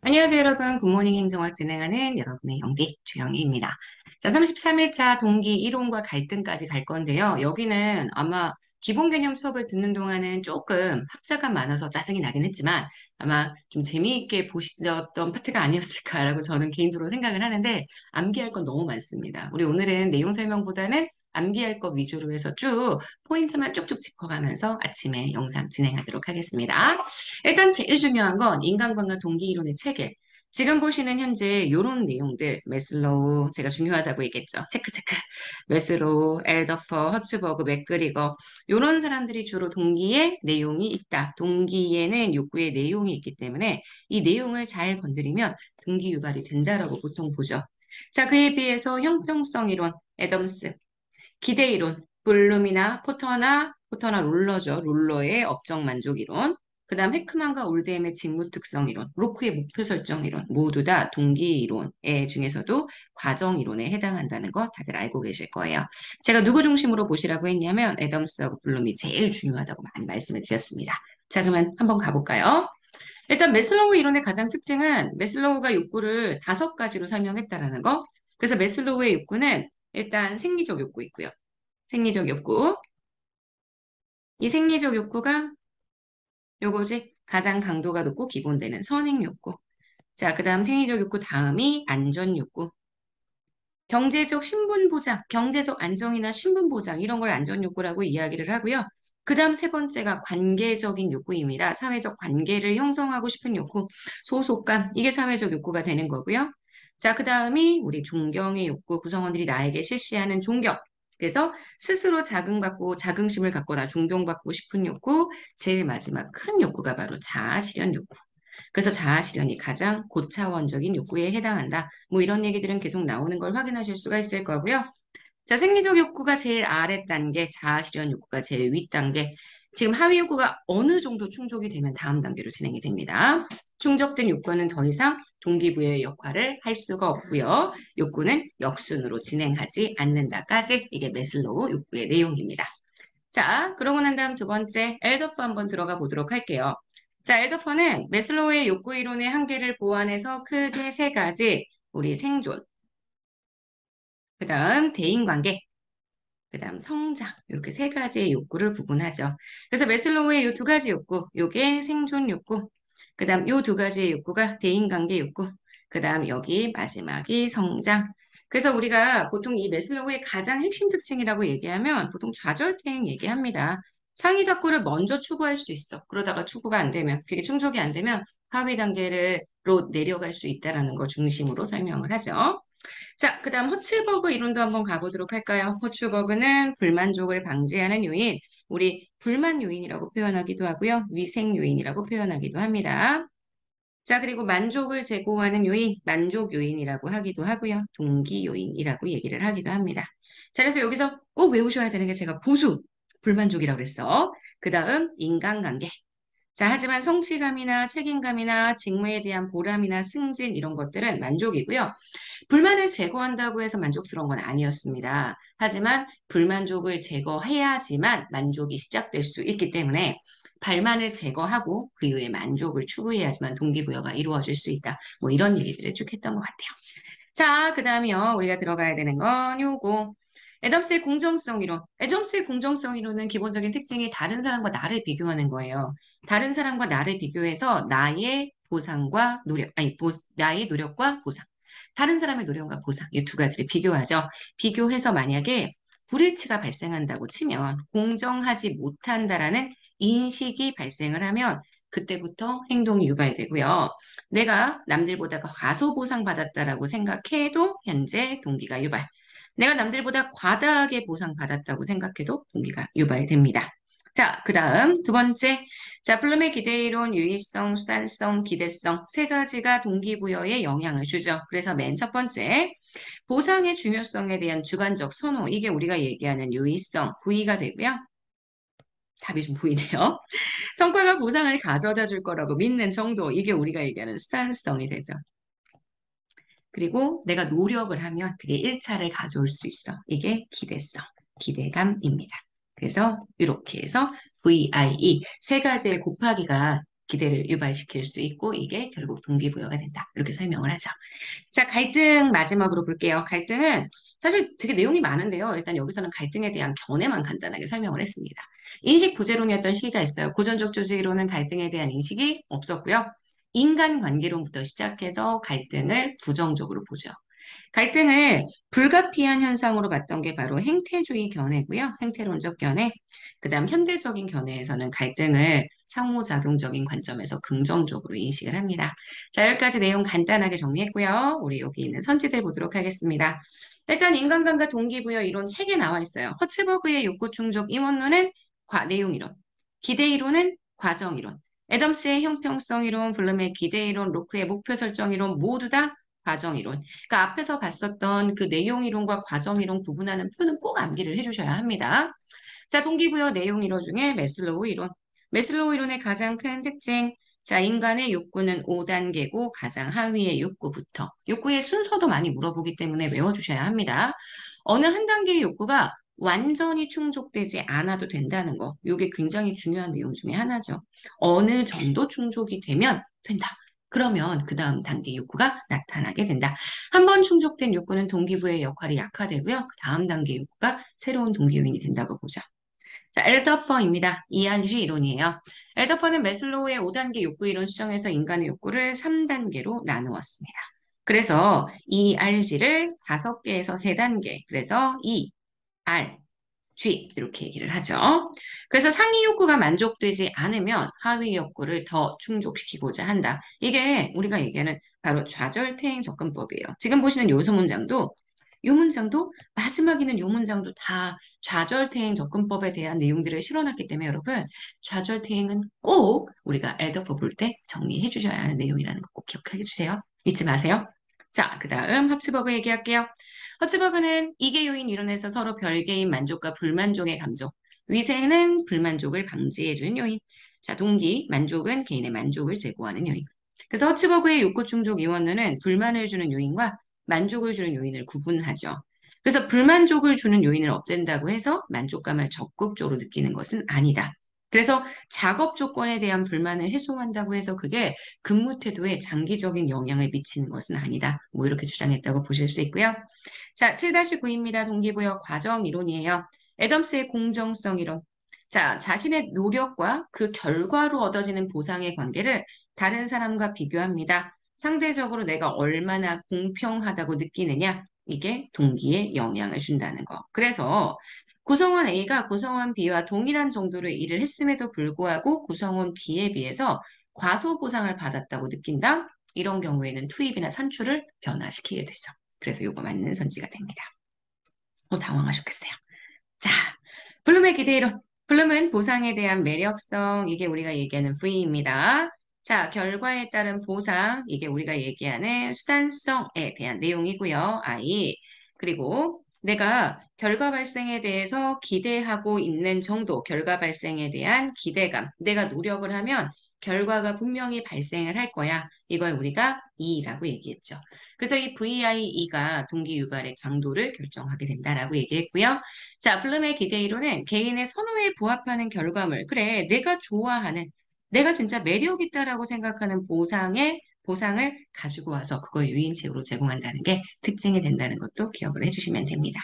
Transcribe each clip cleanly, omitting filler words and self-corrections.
안녕하세요, 여러분. 굿모닝 행정학 진행하는 여러분의 영디 주영희입니다. 자, 33일차 동기 이론과 갈등까지 갈 건데요. 여기는 아마 기본 개념 수업을 듣는 동안은 조금 학자가 많아서 짜증이 나긴 했지만 아마 좀 재미있게 보셨던 파트가 아니었을까라고 저는 개인적으로 생각을 하는데 암기할 건 너무 많습니다. 우리 오늘은 내용 설명보다는 암기할 것 위주로 해서 쭉 포인트만 쭉쭉 짚어가면서 아침에 영상 진행하도록 하겠습니다. 일단 제일 중요한 건 인간관계 동기 이론의 체계. 지금 보시는 현재 이런 내용들, 메슬로우, 제가 중요하다고 얘기했죠. 체크, 체크. 메슬로우, 엘더퍼, 허츠버그, 맥그리거, 이런 사람들이 주로 동기의 내용이 있다. 동기에는 욕구의 내용이 있기 때문에 이 내용을 잘 건드리면 동기 유발이 된다라고 보통 보죠. 자, 그에 비해서 형평성 이론, 애덤스, 기대 이론, 블룸이나 포터나 롤러죠. 롤러의 업적 만족 이론. 그다음 헤크만과 올드햄의 직무 특성 이론, 로크의 목표 설정 이론, 모두 다 동기 이론의 중에서도 과정 이론에 해당한다는 거 다들 알고 계실 거예요. 제가 누구 중심으로 보시라고 했냐면 애덤스하고 블룸이 제일 중요하다고 많이 말씀을 드렸습니다. 자, 그러면 한번 가볼까요? 일단 메슬로우 이론의 가장 특징은 메슬로우가 욕구를 5가지로 설명했다라는 거. 그래서 메슬로우의 욕구는 일단 생리적 욕구 있고요. 생리적 욕구. 이 생리적 욕구가 요거지 가장 강도가 높고 기본되는 선행 욕구. 자, 그 다음 생리적 욕구 다음이 안전 욕구. 경제적 신분 보장, 경제적 안정이나 신분 보장 이런 걸 안전 욕구라고 이야기를 하고요. 그 다음 세 번째가 관계적인 욕구입니다. 사회적 관계를 형성하고 싶은 욕구, 소속감, 이게 사회적 욕구가 되는 거고요. 자, 그 다음이 우리 존경의 욕구, 구성원들이 나에게 실시하는 존경. 그래서 스스로 자긍받고 자긍심을 갖거나 존경받고 싶은 욕구, 제일 마지막 큰 욕구가 바로 자아 실현 욕구. 그래서 자아 실현이 가장 고차원적인 욕구에 해당한다. 뭐 이런 얘기들은 계속 나오는 걸 확인하실 수가 있을 거고요. 자, 생리적 욕구가 제일 아래 단계, 자아 실현 욕구가 제일 윗 단계. 지금 하위 욕구가 어느 정도 충족이 되면 다음 단계로 진행이 됩니다. 충족된 욕구는 더 이상 동기부여의 역할을 할 수가 없고요. 욕구는 역순으로 진행하지 않는다까지 이게 메슬로우 욕구의 내용입니다. 자, 그러고 난 다음 두 번째 엘더퍼 한번 들어가 보도록 할게요. 자, 엘더퍼는 메슬로우의 욕구 이론의 한계를 보완해서 크게 세 가지, 우리 생존, 그 다음 대인관계, 그 다음 성장, 이렇게 세 가지의 욕구를 구분하죠. 그래서 메슬로우의 이 두 가지 욕구, 요게 생존 욕구, 그 다음 요 두 가지의 욕구가 대인관계 욕구, 그 다음 여기 마지막이 성장. 그래서 우리가 보통 이 메슬로우의 가장 핵심 특징이라고 얘기하면 보통 좌절행 얘기합니다. 상위 덕구를 먼저 추구할 수 있어. 그러다가 추구가 안 되면, 그게 충족이 안 되면 하위 단계로 내려갈 수 있다라는 거 중심으로 설명을 하죠. 자, 그 다음 허츠버그 이론도 한번 가보도록 할까요? 허츠버그는 불만족을 방지하는 요인, 우리 불만 요인이라고 표현하기도 하고요. 위생 요인이라고 표현하기도 합니다. 자, 그리고 만족을 제고하는 요인, 만족 요인이라고 하기도 하고요. 동기 요인이라고 얘기를 하기도 합니다. 자, 그래서 여기서 꼭 외우셔야 되는 게 제가 보수, 불만족이라고 그랬어. 그 다음 인간관계. 자, 하지만 성취감이나 책임감이나 직무에 대한 보람이나 승진 이런 것들은 만족이고요. 불만을 제거한다고 해서 만족스러운 건 아니었습니다. 하지만 불만족을 제거해야지만 만족이 시작될 수 있기 때문에 발만을 제거하고 그 이후에 만족을 추구해야지만 동기부여가 이루어질 수 있다. 뭐 이런 얘기들을 쭉 했던 것 같아요. 자, 그 다음이요. 우리가 들어가야 되는 건 요거. 애덤스의 공정성 이론. 애덤스의 공정성 이론은 기본적인 특징이 다른 사람과 나를 비교하는 거예요. 다른 사람과 나를 비교해서 나의 보상과 노력, 아니, 나의 노력과 보상. 다른 사람의 노력과 보상. 이 두 가지를 비교하죠. 비교해서 만약에 불일치가 발생한다고 치면 공정하지 못한다라는 인식이 발생을 하면 그때부터 행동이 유발되고요. 내가 남들보다 과소보상받았다라고 생각해도 현재 동기가 유발. 내가 남들보다 과다하게 보상받았다고 생각해도 동기가 유발됩니다. 자, 그 다음 두 번째. 자, 블룸의 기대이론, 유의성, 수단성, 기대성 세 가지가 동기부여에 영향을 주죠. 그래서 맨 첫 번째, 보상의 중요성에 대한 주관적 선호. 이게 우리가 얘기하는 유의성, V가 되고요. 답이 좀 보이네요. 성과가 보상을 가져다 줄 거라고 믿는 정도. 이게 우리가 얘기하는 수단성이 되죠. 그리고 내가 노력을 하면 그게 1차를 가져올 수 있어. 이게 기대성, 기대감입니다. 그래서 이렇게 해서 VIE 세 가지의 곱하기가 기대를 유발시킬 수 있고 이게 결국 동기부여가 된다. 이렇게 설명을 하죠. 자, 갈등 마지막으로 볼게요. 갈등은 사실 되게 내용이 많은데요. 일단 여기서는 갈등에 대한 견해만 간단하게 설명을 했습니다. 인식 부재론이었던 시기가 있어요. 고전적 조직으로는 갈등에 대한 인식이 없었고요. 인간관계론부터 시작해서 갈등을 부정적으로 보죠. 갈등을 불가피한 현상으로 봤던 게 바로 행태주의 견해고요. 행태론적 견해. 그다음 현대적인 견해에서는 갈등을 상호작용적인 관점에서 긍정적으로 인식을 합니다. 자, 여기까지 내용 간단하게 정리했고요. 우리 여기 있는 선지들 보도록 하겠습니다. 일단 인간관계 동기부여 이론 책에 나와 있어요. 허츠버그의 욕구 충족 이원론은 내용 이론, 기대 이론은 과정 이론, 애덤스의 형평성 이론, 블룸의 기대 이론, 로크의 목표 설정 이론 모두 다 과정 이론. 그러니까 앞에서 봤었던 그 내용 이론과 과정 이론 구분하는 표는 꼭 암기를 해주셔야 합니다. 자, 동기부여 내용 이론 중에 매슬로우 이론. 매슬로우 이론의 가장 큰 특징. 자, 인간의 욕구는 5단계고 가장 하위의 욕구부터. 욕구의 순서도 많이 물어보기 때문에 외워주셔야 합니다. 어느 한 단계의 욕구가 완전히 충족되지 않아도 된다는 거. 이게 굉장히 중요한 내용 중에 하나죠. 어느 정도 충족이 되면 된다. 그러면 그 다음 단계 욕구가 나타나게 된다. 한 번 충족된 욕구는 동기부여의 역할이 약화되고요. 그 다음 단계 욕구가 새로운 동기 요인이 된다고 보죠. 자, 엘더퍼입니다. ERG 이론이에요. 엘더퍼는 매슬로우의 5단계 욕구 이론 수정해서 인간의 욕구를 3단계로 나누었습니다. 그래서 ERG를 5개에서 3단계, 그래서 E, R, G 이렇게 얘기를 하죠. 그래서 상위 욕구가 만족되지 않으면 하위 욕구를 더 충족시키고자 한다. 이게 우리가 얘기하는 바로 좌절태행 접근법이에요. 지금 보시는 요 문장도 마지막에는 요 문장도 다 좌절태행 접근법에 대한 내용들을 실어놨기 때문에 여러분 좌절태행은 꼭 우리가 에더퍼 볼 때 정리해 주셔야 하는 내용이라는 거 꼭 기억해 주세요. 잊지 마세요. 자, 그 다음 허츠버그 얘기할게요. 허츠버그는 이계 요인 이론에서 서로 별개인 만족과 불만족의 감정, 위생은 불만족을 방지해주는 요인, 자, 동기, 만족은 개인의 만족을 제고하는 요인. 그래서 허츠버그의 욕구 충족 이원론은 불만을 주는 요인과 만족을 주는 요인을 구분하죠. 그래서 불만족을 주는 요인을 없앤다고 해서 만족감을 적극적으로 느끼는 것은 아니다. 그래서 작업 조건에 대한 불만을 해소한다고 해서 그게 근무 태도에 장기적인 영향을 미치는 것은 아니다. 뭐 이렇게 주장했다고 보실 수 있고요. 자, 7-9입니다. 동기부여 과정 이론이에요. 애덤스의 공정성 이론. 자, 자신의 노력과 그 결과로 얻어지는 보상의 관계를 다른 사람과 비교합니다. 상대적으로 내가 얼마나 공평하다고 느끼느냐, 이게 동기에 영향을 준다는 거. 그래서 구성원 A가 구성원 B와 동일한 정도의 일을 했음에도 불구하고 구성원 B에 비해서 과소 보상을 받았다고 느낀다. 이런 경우에는 투입이나 산출을 변화시키게 되죠. 그래서 요거 맞는 선지가 됩니다. 당황하셨겠어요. 자, 블룸의 기대이론. 블룸은 보상에 대한 매력성, 이게 우리가 얘기하는 V입니다. 자, 결과에 따른 보상, 이게 우리가 얘기하는 수단성에 대한 내용이고요. I. 그리고 내가 결과 발생에 대해서 기대하고 있는 정도, 결과 발생에 대한 기대감. 내가 노력을 하면 결과가 분명히 발생을 할 거야. 이걸 우리가 E라고 얘기했죠. 그래서 이 VIE가 동기 유발의 강도를 결정하게 된다라고 얘기했고요. 자, 블룸의 기대 이론은 개인의 선호에 부합하는 결과물, 그래, 내가 좋아하는, 내가 진짜 매력 있다라고 생각하는 보상을 가지고 와서 그걸 유인책으로 제공한다는 게 특징이 된다는 것도 기억을 해주시면 됩니다.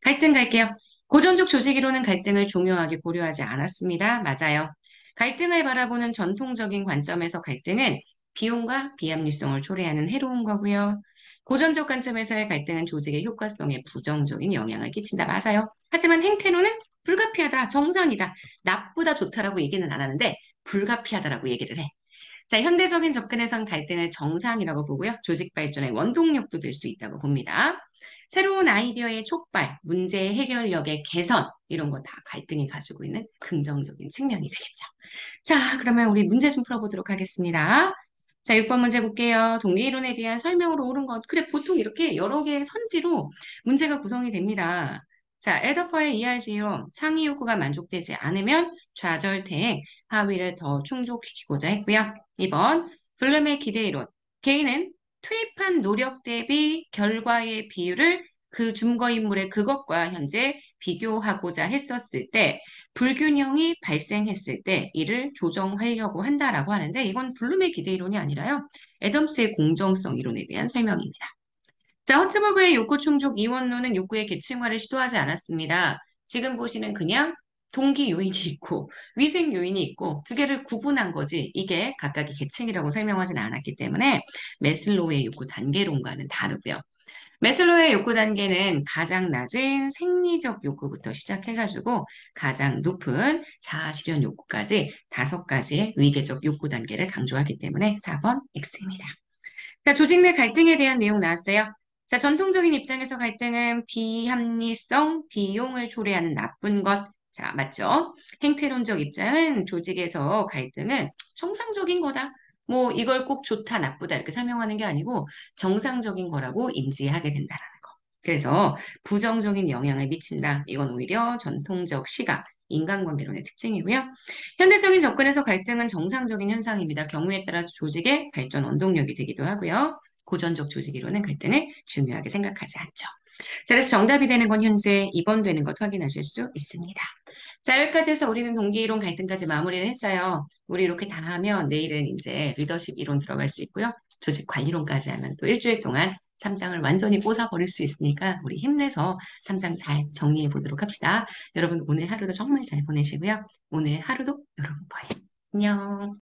갈등 갈게요. 고전적 조직 이론은 갈등을 중요하게 고려하지 않았습니다. 맞아요. 갈등을 바라보는 전통적인 관점에서 갈등은 비용과 비합리성을 초래하는 해로운 거고요. 고전적 관점에서의 갈등은 조직의 효과성에 부정적인 영향을 끼친다. 맞아요. 하지만 행태로는 불가피하다, 정상이다, 나쁘다, 좋다라고 얘기는 안 하는데 불가피하다라고 얘기를 해. 자, 현대적인 접근에선 갈등을 정상이라고 보고요. 조직 발전의 원동력도 될 수 있다고 봅니다. 새로운 아이디어의 촉발, 문제 해결력의 개선, 이런 거 다 갈등이 가지고 있는 긍정적인 측면이 되겠죠. 자, 그러면 우리 문제 좀 풀어보도록 하겠습니다. 자, 6번 문제 볼게요. 동리이론에 대한 설명으로 옳은 것. 그래, 보통 이렇게 여러 개의 선지로 문제가 구성이 됩니다. 자, 엘더퍼의 ERG로 상위 욕구가 만족되지 않으면 좌절대행, 하위를 더 충족시키고자 했고요. 2번, 블룸의 기대이론. 개인은 투입한 노력 대비 결과의 비율을 그 증거인물의 그것과 현재 비교하고자 했었을 때 불균형이 발생했을 때 이를 조정하려고 한다라고 하는데 이건 블룸의 기대 이론이 아니라요. 애덤스의 공정성 이론에 대한 설명입니다. 자, 허츠버그의 욕구 충족 이원론은 욕구의 계층화를 시도하지 않았습니다. 지금 보시는 그냥 동기 요인이 있고 위생 요인이 있고 두 개를 구분한 거지 이게 각각의 계층이라고 설명하진 않았기 때문에 메슬로우의 욕구 단계론과는 다르고요. 메슬로우의 욕구 단계는 가장 낮은 생리적 욕구부터 시작해가지고 가장 높은 자아 실현 욕구까지 5가지의 위계적 욕구 단계를 강조하기 때문에 4번 X입니다. 자, 조직 내 갈등에 대한 내용 나왔어요. 자, 전통적인 입장에서 갈등은 비합리성, 비용을 초래하는 나쁜 것. 자, 맞죠? 행태론적 입장은 조직에서 갈등은 정상적인 거다. 뭐, 이걸 꼭 좋다, 나쁘다 이렇게 설명하는 게 아니고 정상적인 거라고 인지하게 된다라는 거. 그래서 부정적인 영향을 미친다. 이건 오히려 전통적 시각, 인간관계론의 특징이고요. 현대적인 접근에서 갈등은 정상적인 현상입니다. 경우에 따라서 조직의 발전 원동력이 되기도 하고요. 고전적 조직 이론은 갈등을 중요하게 생각하지 않죠. 자, 그래서 정답이 되는 건 현재 2번 되는 것 확인하실 수 있습니다. 자, 여기까지 해서 우리는 동기이론 갈등까지 마무리를 했어요. 우리 이렇게 다 하면 내일은 이제 리더십 이론 들어갈 수 있고요. 조직 관리론까지 하면 또 일주일 동안 3장을 완전히 꽂아버릴 수 있으니까 우리 힘내서 3장 잘 정리해 보도록 합시다. 여러분 오늘 하루도 정말 잘 보내시고요. 오늘 하루도 여러분 거예요. 안녕.